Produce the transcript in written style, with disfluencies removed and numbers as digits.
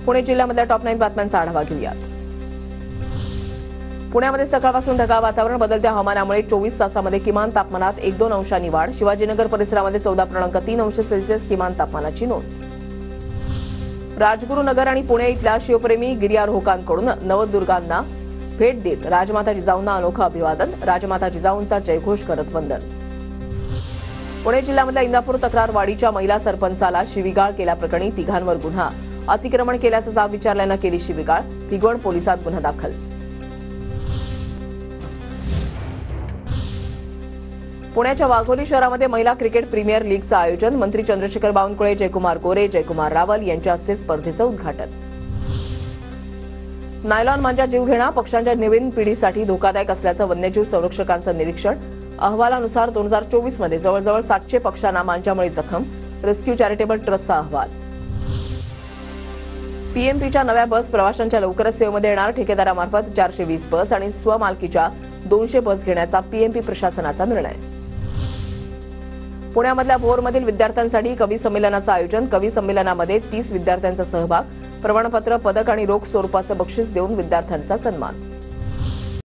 Pune जिल्ह्यामधल्या top 9 बातम्यांचा आढावा घेऊया। पुण्यामध्ये सकाळपासून ढगाळ वातावरण, बदलत्या हवामानामुळे 24 तासामध्ये किमान तापमानात 1-2 अंशांनी वाढ। शिवाजीनगर परिसरामध्ये 14.3 अंश सेल्सिअस किमान तापमानाची नोंद। राजगुरुनगर आणि पुणे इथल्या शिवप्रेमी गिर्यारोहकांकडून नवदुर्गांना भेट देत राजमाता जिजाऊंना अनोखं अभिवादन। राजमाता जिजाऊंचा जयघोष करत वंदन। पुणे जिल्ह्यामधल्या इंदापूर तक्रारवाडीच्या महिला सरपंचाला शिवीगाळ केल्याप्रकरणी तिघांवर गुन्हा। अतिक्रमण केल्याचा जाब विचारल्यानं केली शिवीगाळ। भिगवण पोलिसात गुन्हा दाखल। पुण्याच्या वाघोली शहरामध्ये महिला क्रिकेट प्रीमियर लीगचं आयोजन। मंत्री चंद्रशेखर बावनकुळे, जयकुमार गोरे, जयकुमार रावल यांच्या हस्ते स्पर्धेचं उद्घाटन। नायलॉन मांजा जीवघेणा पक्ष्यांच्या नवीन पिढीसाठी धोकादायक असल्याचं वन्यजीव संरक्षकांचं निरीक्षण। अहवालानुसार 2024 मध्ये जवळजवळ 700 पक्ष्यांना मांजामुळे जखम। रेस्क्यू चॅरिटेबल ट्रस्टचा अहवाल। पीएमपीच्या नव्या बस प्रवाशांच्या लवकरच सेवेमध्ये येणार। ठेकेदारामार्फत 420 बस आणि स्वमालकीच्या 200 बस घेण्याचा पीएमपी प्रशासनाचा निर्णय। पुण्यामधल्या भोरमधील विद्यार्थ्यांसाठी कवी संमेलनाचं आयोजन। कवी संमेलनामध्ये 30 विद्यार्थ्यांचा सहभाग। प्रमाणपत्र, पदक आणि रोख स्वरूपाचं बक्षीस देऊन विद्यार्थ्यांचा सन्मान।